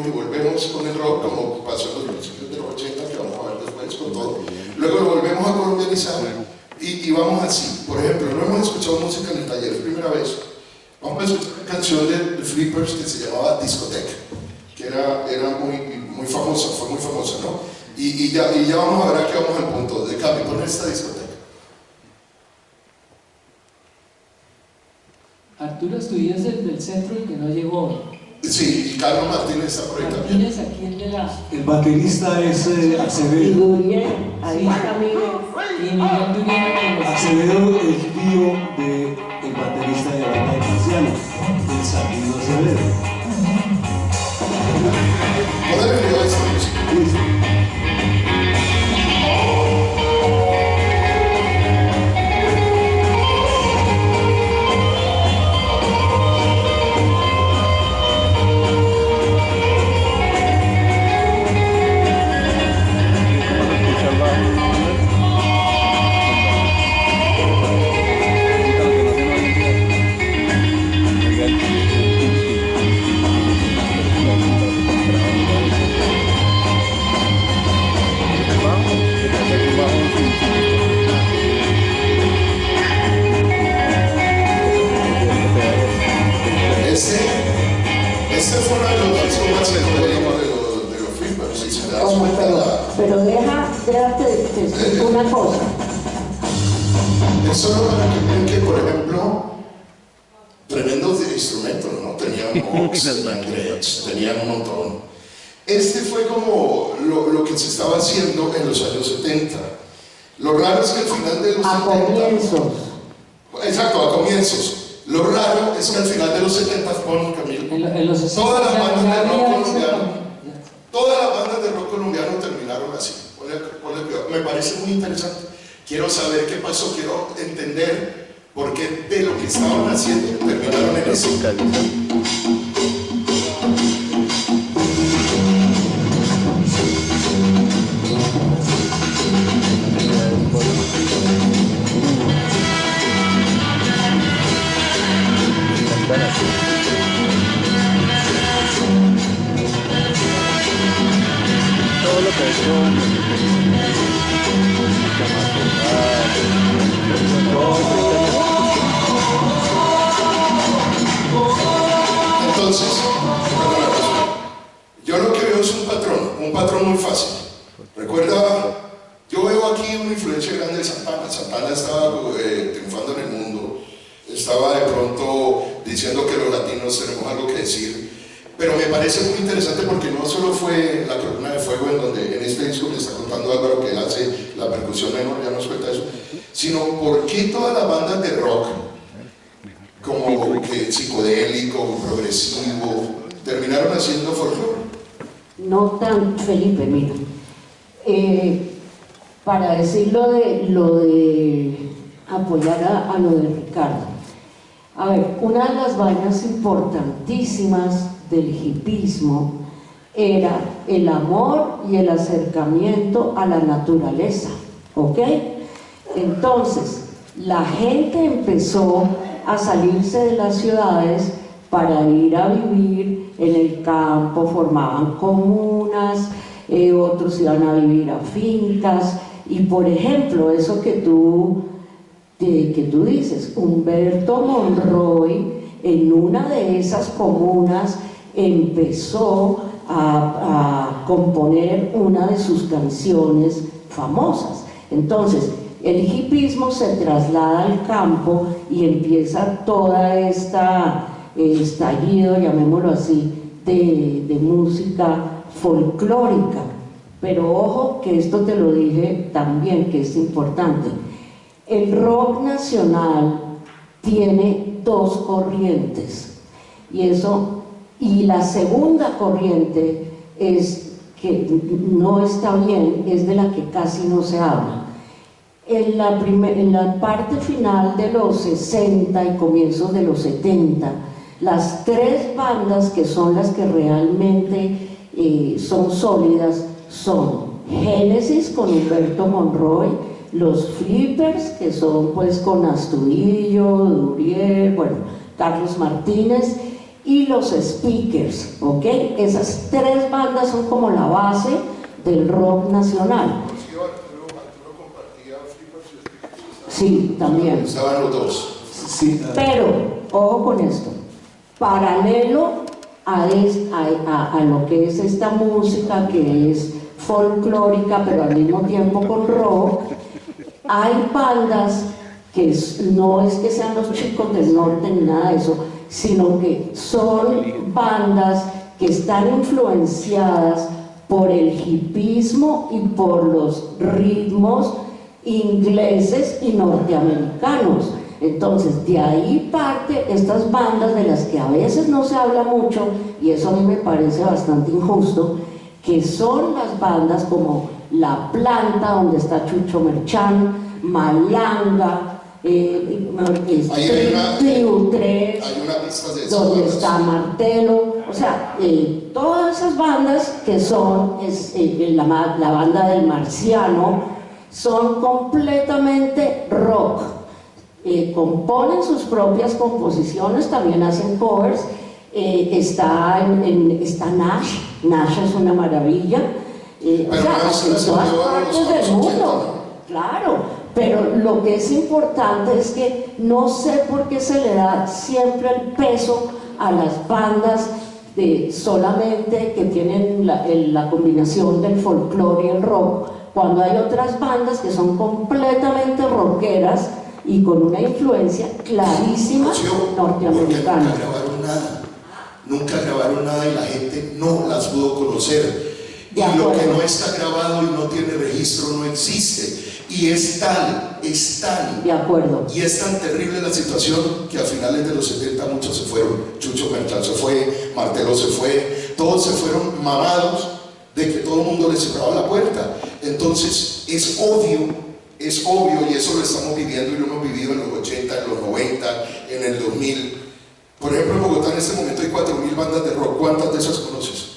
y volvemos con el rock, como pasó en los principios de los 80, que vamos a ver después con todo. Luego lo volvemos a colombianizar y vamos así. Por ejemplo, no hemos escuchado música en el taller, es primera vez. Vamos a escuchar una canción de Flippers que se llamaba Discoteca, que era muy famosa, fue muy famosa, ¿no? Y ya vamos a ver aquí, vamos al punto de cambio. Pon esta discoteca. Arturo Estudillo es el del centro y que no llegó hoy. Sí, y Carlos Martínez está por ahí también. Martínez, aquí el de la... El baterista es Acevedo. Y Duriel, ahí Sí. está Miguel. Y Miguel Duriel. Acevedo es tío del baterista de la banda de Marciano, el Sardino Acevedo. Poder video de esta música. Este fue uno de los discos más emblemáticos de los Flippers, si se das cuenta. Pero déjate te explico una cosa. Es solo para que vean que, por ejemplo, tremendos instrumentos, ¿no? Tenían Vox, tenían Gretsch, tenían un montón. Este fue como lo que se estaba haciendo en los años 70. Lo raro es que al final de los 70... A comienzos. Exacto, a comienzos. Lo raro es que al final de los 70, pon Camilo, En los 60 todas las bandas de rock había colombiano, eso. todas las bandas de rock colombiano terminaron así. Ponle cuidado. Me parece muy interesante. Quiero saber qué pasó, quiero entender por qué de lo que estaban haciendo terminaron en eso. Todo lo que Entonces, yo lo que veo es un patrón muy fácil. Recuerda, yo veo aquí una influencia grande de Santana. Santana estaba triunfando en el mundo, estaba de pronto diciendo que los latinos tenemos algo que decir. Pero me parece muy interesante porque no solo fue La Columna de Fuego, en donde en este disco me está contando Álvaro que él hace la percusión menor, ya nos cuenta eso, sino por qué todas las bandas de rock, como que psicodélico, progresivo, terminaron haciendo folclore. No tan, Felipe, mira. Para decir lo de apoyar a lo de Ricardo. A ver, una de las vainas importantísimas del hipismo era el amor y el acercamiento a la naturaleza, ¿ok? Entonces, la gente empezó a salirse de las ciudades para ir a vivir en el campo, formaban comunas, otros iban a vivir a fincas, y por ejemplo, eso que tú dices, Humberto Monroy, en una de esas comunas empezó a componer una de sus canciones famosas. Entonces, el hipismo se traslada al campo y empieza toda esta estallido, llamémoslo así, de música folclórica. Pero ojo que esto te lo dije también, que es importante. El rock nacional tiene dos corrientes, y la segunda corriente es que no está bien, es de la que casi no se habla. En la parte final de los 60 y comienzos de los 70, las tres bandas que son las que realmente son sólidas son Génesis con Humberto Monroy, los Flippers, que son pues con Astudillo, Duriel, bueno, Carlos Martínez, y los Speakers, ¿ok? Esas tres bandas son como la base del rock nacional. Arturo compartía Flippers y Speakers. Sí, también. Estaban los dos. Sí, Pero, ojo con esto, paralelo a lo que es esta música que es folclórica, pero al mismo tiempo con rock, hay bandas que no es que sean los Chicos del Norte ni nada de eso, sino que son bandas que están influenciadas por el hipismo y por los ritmos ingleses y norteamericanos. Entonces, de ahí parte estas bandas de las que a veces no se habla mucho, y eso a mí me parece bastante injusto, que son las bandas como La Planta, donde está Chucho Merchán, Malanga, Tribu 3, hay una lista de esas donde bandas. está Martelo, o sea, todas esas bandas que son la banda del Marciano, son completamente rock. Componen sus propias composiciones, también hacen covers. Está Nash es una maravilla. O sea, Nash en nació todas en los partes años del 80, mundo, claro. Pero lo que es importante es que no sé por qué se le da siempre el peso a las bandas solamente que tienen la combinación del folclore y el rock, cuando hay otras bandas que son completamente rockeras y con una influencia clarísima norteamericana. Nunca grabaron nada y la gente no las pudo conocer. Y De lo acuerdo. que no está grabado y no tiene registro no existe. Y es tan De acuerdo. y es tan terrible la situación que a finales de los 70 muchos se fueron. Chucho Merchán se fue, Martelo se fue, todos se fueron mamados de que todo el mundo les cerraba la puerta. Entonces es obvio, y eso lo estamos viviendo y lo hemos vivido en los 80, en los 90, en el 2000. Por ejemplo, en Bogotá en este momento hay 4.000 bandas de rock. ¿Cuántas de esas conoces?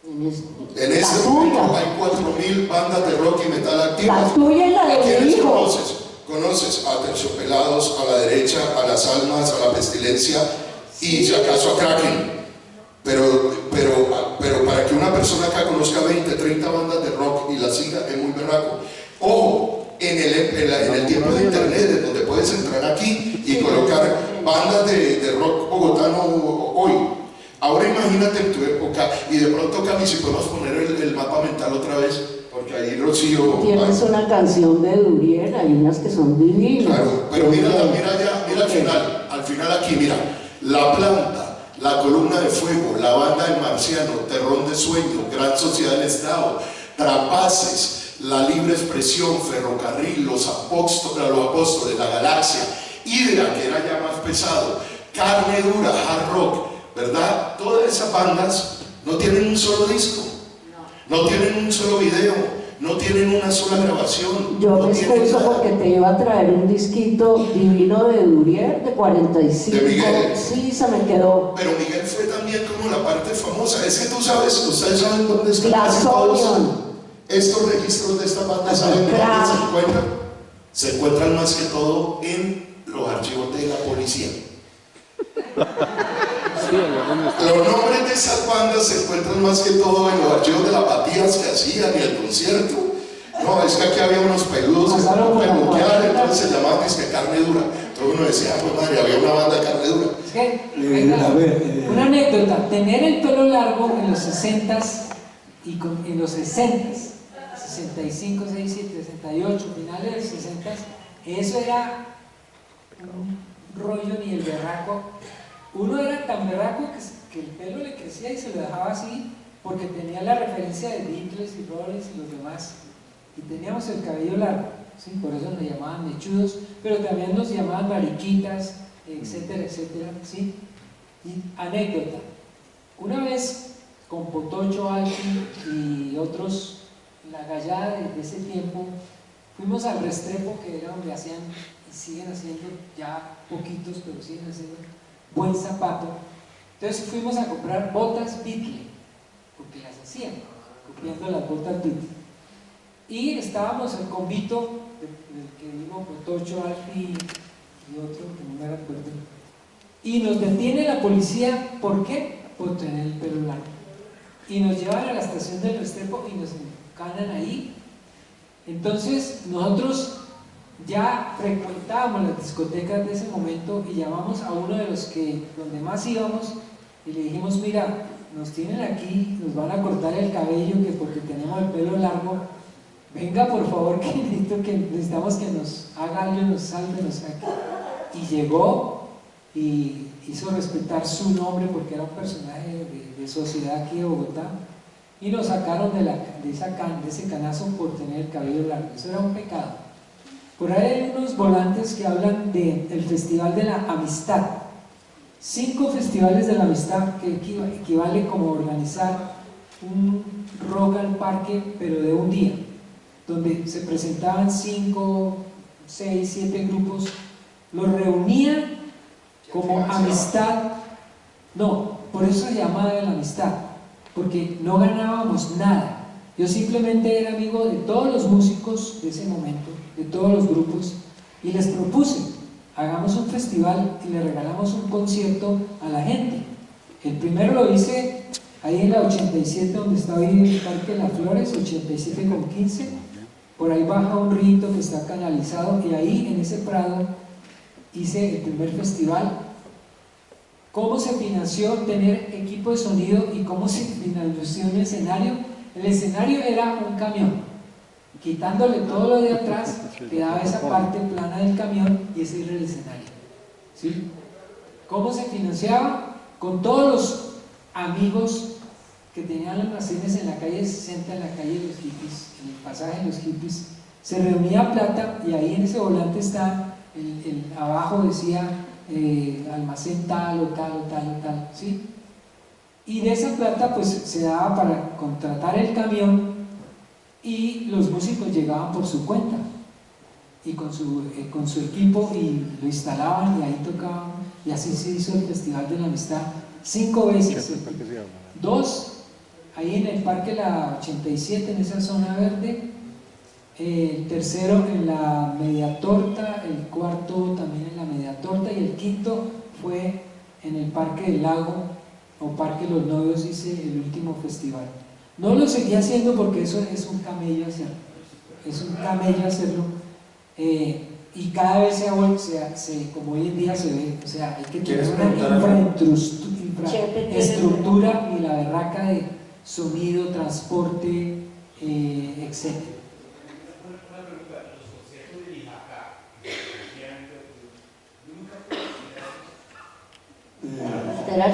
En este momento hay 4.000 bandas de rock y metal activas. La tuya y la de ¿A mi quiénes hijo. conoces? Conoces a Terciopelados, a la derecha, a las almas, a la pestilencia y si acaso a Kraken. Pero para que una persona acá conozca 20, 30 bandas de rock y la siga es muy berraco. Ojo, en el tiempo de internet, en donde puedes entrar aquí y colocar bandas de rock bogotano hoy. Ahora imagínate en tu época, y de pronto, Cami, si podemos poner el mapa mental otra vez, porque ahí Rocío... Tienes una canción de Duriel, hay unas que son divinas. Claro, pero mira al final aquí, mira, La Planta, La Columna de Fuego, La Banda del Marciano, Terrón de Sueño, Gran Sociedad del Estado, Trapaces, La Libre Expresión, Ferrocarril, Los Apóstoles, La Galaxia, Hydra, que era ya más pesado, Carne Dura, Hard Rock, ¿verdad? Todas esas bandas no tienen un solo disco, no tienen un solo video, no tienen una sola grabación. Yo no me tienen excuso nada. porque te iba a traer un disquito divino de Durier de 45. ¿De Miguel? Sí, se me quedó. Pero Miguel fue también como la parte famosa. Es que tú sabes, ustedes saben dónde están La casi todos Sonion. estos registros de esta banda, ¿saben dónde Crack. se encuentran? Se encuentran más que todo en los archivos de la policía. Los nombres de esas bandas se encuentran más que todo en los archivos de las batías que hacían y el concierto. No, es que aquí había unos peludos que estaban peluquear, entonces se llamaban que Carne Dura. Entonces uno decía, pues madre, había una banda de carne dura. Es que, venga, a ver, una anécdota, tener el pelo largo en los 60s y en los 60s, 65, 67, 68, finales de los 60s, eso era un rollo ni el berraco. Uno era tan berraco que el pelo le crecía y se lo dejaba así porque tenía la referencia de Beatles y Rollins y los demás, y teníamos el cabello largo, ¿sí? Por eso nos llamaban mechudos, pero también nos llamaban mariquitas, etcétera, etcétera, ¿sí? Y anécdota, una vez con Potocho Alki y otros, la gallada de ese tiempo, fuimos al Restrepo, que era donde hacían y siguen haciendo, ya poquitos, pero siguen haciendo buen zapato. Entonces fuimos a comprar botas Beatle, porque las hacían, copiando las botas Beatle. Y estábamos el convito del que vino Potocho, Alpi y otro, que no me recuerdo. Y nos detiene la policía, ¿por qué? Por tener el pelo largo. Y nos llevan a la estación del Restrepo y nos encanan ahí. Entonces nosotros ya frecuentábamos las discotecas de ese momento y llamamos a uno de los que, donde más íbamos, y le dijimos, mira, nos tienen aquí, nos van a cortar el cabello que porque tenemos el pelo largo, venga por favor que necesitamos que nos haga algo, nos salve, nos saque. Y llegó y hizo respetar su nombre porque era un personaje de sociedad aquí de Bogotá, y nos sacaron de ese canazo por tener el cabello largo. Eso era un pecado. Por ahí hay unos volantes que hablan del Festival de la Amistad. 5 festivales de la amistad, que equivale como organizar un rock al parque, pero de un día, donde se presentaban 5, 6, 7 grupos, los reunían como amistad. No, por eso se llamaba de la amistad, porque no ganábamos nada. Yo simplemente era amigo de todos los músicos de ese momento, de todos los grupos, y les propuse, hagamos un festival y le regalamos un concierto a la gente. El primero lo hice ahí en la 87, donde está hoy el Parque de las Flores, 87,15. Por ahí baja un río que está canalizado, y ahí en ese prado hice el primer festival. ¿Cómo se financió tener equipo de sonido y cómo se financió un escenario? El escenario era un camión. Quitándole todo lo de atrás, quedaba esa parte plana del camión y ese era el escenario. ¿Sí? ¿Cómo se financiaba? Con todos los amigos que tenían almacenes en la calle 60, en la calle de los hippies, en el pasaje de los hippies, se reunía plata, y ahí en ese volante está, abajo decía almacén tal o tal o tal o tal, ¿sí? Y de esa plata pues se daba para contratar el camión, y los músicos llegaban por su cuenta y con su equipo, y lo instalaban y ahí tocaban, y así se hizo el Festival de la Amistad 5 veces. 2 ahí en el Parque La 87, en esa zona verde, el tercero en la Media Torta, el cuarto también en la Media Torta, y el quinto fue en el Parque del Lago o Parque Los Novios, hice el último festival. No lo seguí haciendo porque eso es un camello hacerlo, y cada vez como hoy en día se ve, o sea, hay que tener una infraestructura y la berraca de sonido, transporte, etc.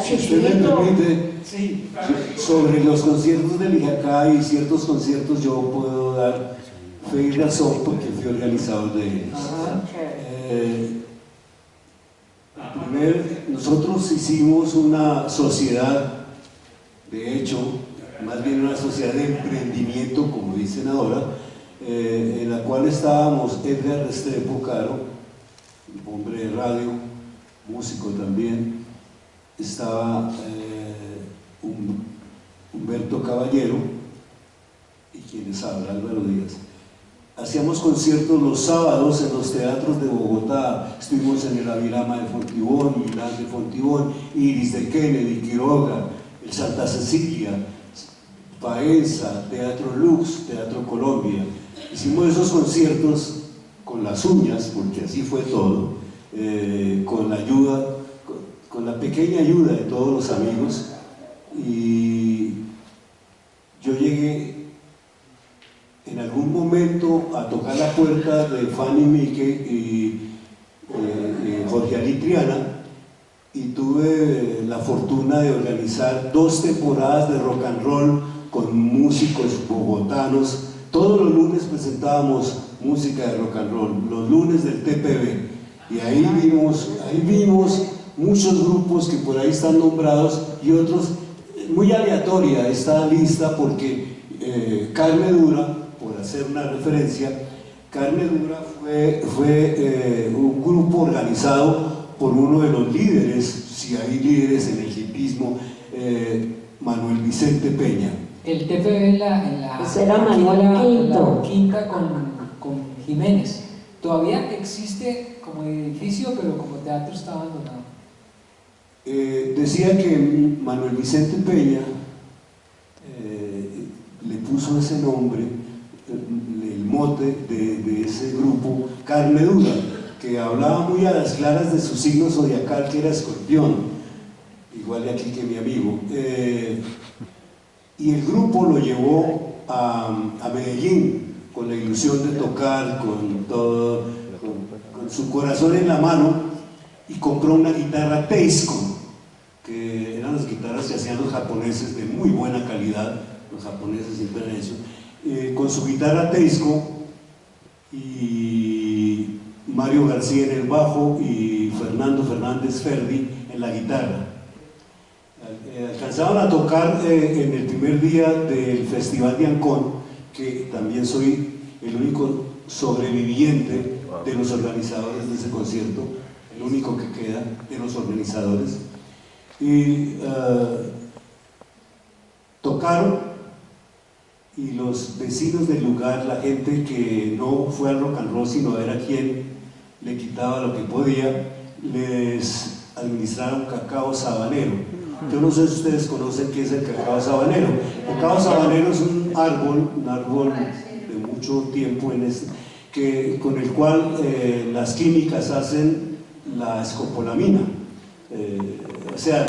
Si usted me permite, Sí. sobre los conciertos del IJACA y ciertos conciertos, yo puedo dar fe y razón porque fui organizador de ellos. Nosotros hicimos una sociedad, de hecho, más bien una sociedad de emprendimiento, como dicen ahora, en la cual estábamos Edgar Restrepo Caro, hombre de radio, músico también, estaba Humberto Caballero y quienes habla, Álvaro Díaz. Hacíamos conciertos los sábados en los teatros de Bogotá. Estuvimos en el Avirama de Fontibón, Milán de Fontibón, Iris de Kennedy, Quiroga, el Santa Cecilia, Paenza, Teatro Lux, Teatro Colombia. Hicimos esos conciertos con las uñas, porque así fue todo, con la ayuda, con la pequeña ayuda de todos los amigos, y yo llegué en algún momento a tocar la puerta de Fanny Mique y Jorge Ali Triana, y tuve la fortuna de organizar 2 temporadas de rock and roll con músicos bogotanos. Todos los lunes presentábamos música de rock and roll, los lunes del TPB, y ahí vimos muchos grupos que por ahí están nombrados, y otros muy aleatoria esta lista, porque Carne Dura, por hacer una referencia, Carne Dura fue un grupo organizado por uno de los líderes, si hay líderes en el hipismo, Manuel Vicente Peña. El TPB en la era Manuel Quinta con Jiménez. Todavía existe como edificio, pero como teatro está abandonado. Decía que Manuel Vicente Peña le puso ese nombre, el mote de ese grupo, Carne Dura, que hablaba muy a las claras de su signo zodiacal, que era Escorpión, igual de aquí que mi amigo. Y el grupo lo llevó a Medellín con la ilusión de tocar, con su corazón en la mano, y compró una guitarra Teisco, que eran las guitarras que hacían los japoneses de muy buena calidad, los japoneses siempre han hecho, con su guitarra Teisco, y Mario García en el bajo y Fernando Fernández Ferdi en la guitarra. Alcanzaban a tocar en el primer día del Festival de Ancón, que también soy el único sobreviviente de los organizadores de ese concierto, el único que queda de los organizadores, y tocaron, y los vecinos del lugar, la gente que no fue al rock and roll sino era quien le quitaba lo que podía, les administraron cacao sabanero. Yo no sé si ustedes conocen qué es el cacao sabanero. El cacao sabanero es un árbol de mucho tiempo con el cual las químicas hacen la escopolamina. O sea,